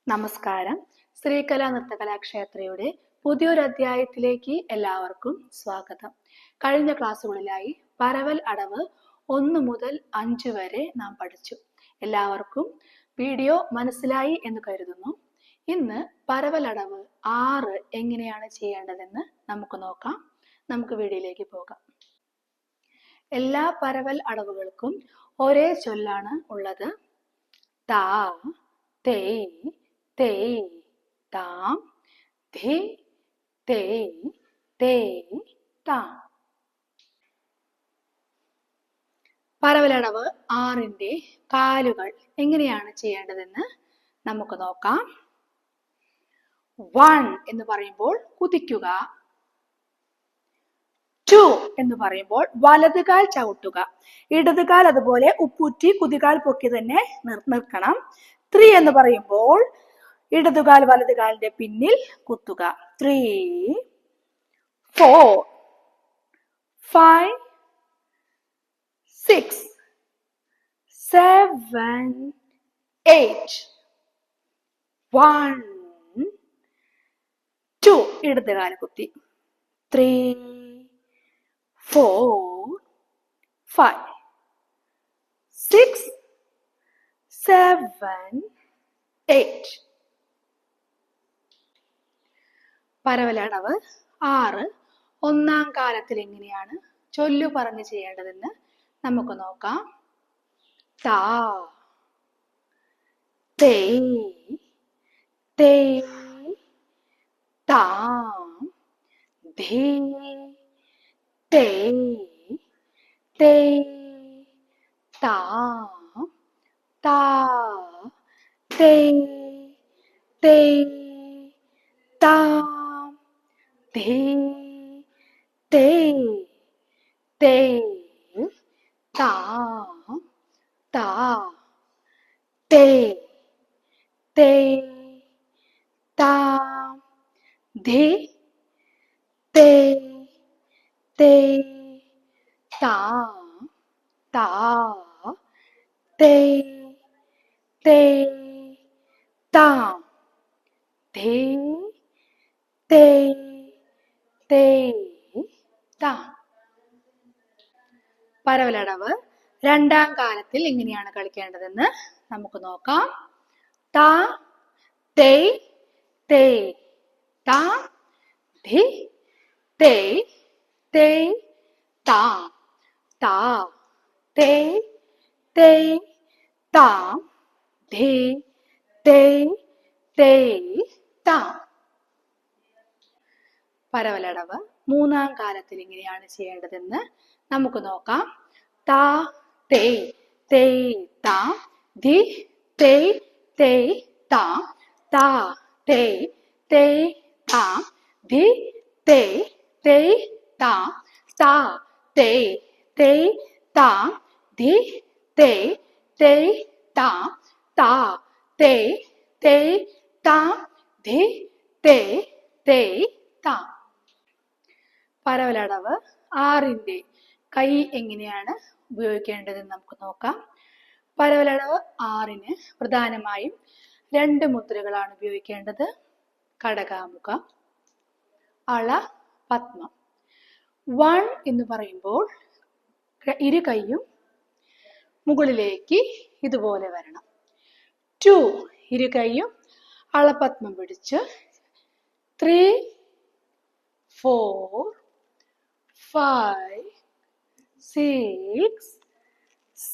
നമസ്കാരം. ശ്രീകലാ നൃത്തകലാക്ഷേത്രയുടെ പുതിയൊരു അധ്യായത്തിലേക്ക് എല്ലാവർക്കും സ്വാഗതം. കഴിഞ്ഞ ക്ലാസ്സുകളിലായി പരവൽ അടവ് 1 മുതൽ 5 വരെ നാം പഠിച്ചു. എല്ലാവർക്കും വീഡിയോ മനസ്സിലായി എന്ന് കരുതുന്നു. ഇന്ന് പരവൽ അടവ് 6 എങ്ങനെയാണ് ചെയ്യേണ്ടതെന്ന് നമുക്ക് നോക്കാം. നമുക്ക് വീഡിയോയിലേക്ക് പോകാം. എല്ലാ പരവൽ അടവുകൾക്കും ഒരേ ചൊല്ലാണ് ഉള്ളത്. താ, തേ, തേ, താം, ധി, തേ, തേ, താം. പരവലടവ് 6ന്റെ കാലുകൾ എങ്ങനെയാണ് ചെയ്യേണ്ടതെന്ന് നമുക്ക് നോക്കാം. 1 എന്ന് പറയുമ്പോൾ കുതിക്കുക. 2 എന്ന് പറയുമ്പോൾ വലതുകാൽ ചവിട്ടുക. ഇടതുകാൽ അതുപോലെ ഉപ്പൂറ്റി കുതികാൽ പൊക്കി തന്നെ നിൽക്കണം. 3 എന്ന് പറയുമ്പോൾ ഇടതുകാൽ വലതുകാലിന്റെ പിന്നിൽ കുത്തുക. 3, 4, 5, 6, 7, 8. 1, 2 ഇടതുകാൽ കുത്തി. 3, 4, 5, 6, 7, 8. പരവലടവ് 6 ഒന്നാം കാലത്തിൽ എങ്ങനെയാണ് ചൊല്ലു പറഞ്ഞ് ചെയ്യേണ്ടതെന്ന് നമുക്ക് നോക്കാം. താ, തേ, തേ, താം, ധേ, തേ, തേ, താം, താ, തേ, തേ, താം, ധേ, തേ, തേ, താം, താ, തേ, തേ, താം, ധേ, തേ, തേ, താം, താ, തേ, തേ, താം, ധേ, തേ, തേ, താം. പരവലടവ് രണ്ടാം കാലത്തിൽ എങ്ങനെയാണ് കളിക്കേണ്ടതെന്ന് നമുക്ക് നോക്കാം. താ, തേ, തേ, താം, ധി, തേ, തേ, താം, താ, തേ, തേ, താം, ധി, തേ, തേ, താം. പരവലടവ് മൂന്നാം കാലത്തിൽ എങ്ങനെയാണ് ചെയ്യേണ്ടതെന്ന് നമുക്ക് നോക്കാം. താ, തേ, തേ, താം, ധി, തേ, തേ, താം, താ, തേ, തേ, താം, ധി, തേ, തേ, താം, താ, തേ, തേ, താം, ധി, തേ, തേ, താം, താ, തേ, തേ, താം, ധി, തേ, തേ, താം. പരവലടവ് 6ന്റെ കൈ എങ്ങനെയാണ് ഉപയോഗിക്കേണ്ടതെന്ന് നമുക്ക് നോക്കാം. പരവലടവ് 6ന് പ്രധാനമായും 2 മുദ്രകളാണ് ഉപയോഗിക്കേണ്ടത്. കടകാമുഖം, അള, പത്മം. 1 എന്ന് പറയുമ്പോൾ ഇരു കൈയും മുകളിലേക്ക് ഇതുപോലെ വരണം. 2 ഇരു കൈയും അളപത്മം പിടിച്ച്. 3, 4, 5, 6,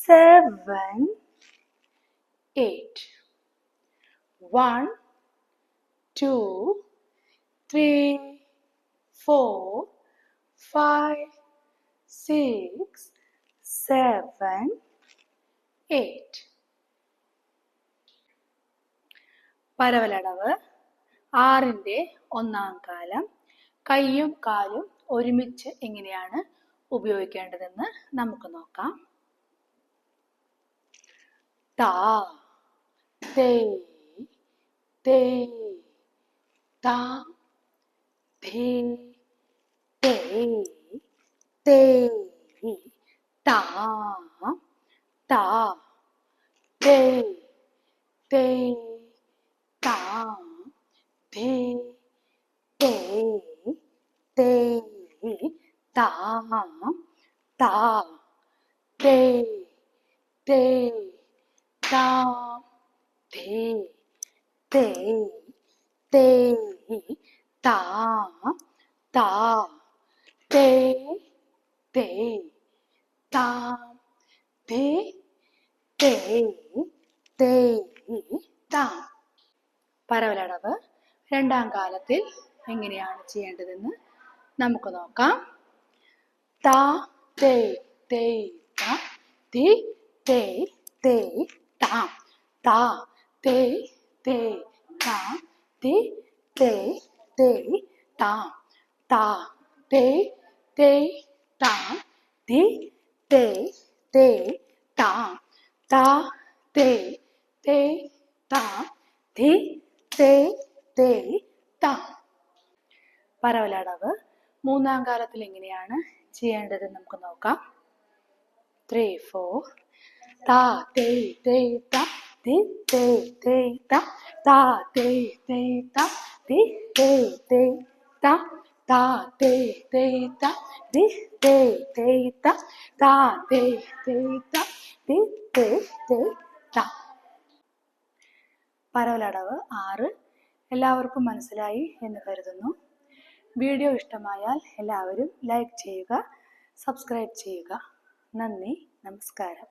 7, 8. 1, 2, 3, 4, 5, 6, 7, 8. പരവലടവ് 6ന്റെ ഒന്നാം കാലം കൈയും കാലും ഒരുമിച്ച് എങ്ങനെയാണ് ഉപയോഗിക്കേണ്ടതെന്ന് നമുക്ക് നോക്കാം. താ, തേ, തേ, താം, ധേ, തേ, തേ, താം, താ, തേ, തേ, താം, ധേ തേ തേ താ താ തേ തേ താ ധേ തേ തേ താ താ തേ തേ താ ധേ തേ തേ താ. പരവലടവ് രണ്ടാം കാലത്തിൽ എങ്ങനെയാണ് ചെയ്യേണ്ടതെന്ന് നമുക്ക് നോക്കാം. താ തേ തേ താ ധേ തേ തേ താ താ തേ തേ താ ധേ തേ തേ താ താ തേ തേ താ ധേ തേ തേ താ താ തേ തേ താ ധേ തേ തേ താ. പരവലടവ് മൂന്നാം കാലത്തിൽ എങ്ങനെയാണ് ചെയ്യേണ്ടത് നമുക്ക് നോക്കാം. 3, 4 താ തേ തേ താ ധേ തേ തേ താ താ തേ തേ താ ധേ തേ തേ താ താ തേ തേ താ ധേ തേ തേ താ താ തേ തേ താ ധേ തേ തേ താ. പരവലടവ് 6 എല്ലാവർക്കും മനസ്സിലായി എന്ന് കരുതുന്നു. വീഡിയോ ഇഷ്ടമായാൽ എല്ലാവരും ലൈക്ക് ചെയ്യുക, സബ്സ്ക്രൈബ് ചെയ്യുക. നന്ദി, നമസ്കാരം.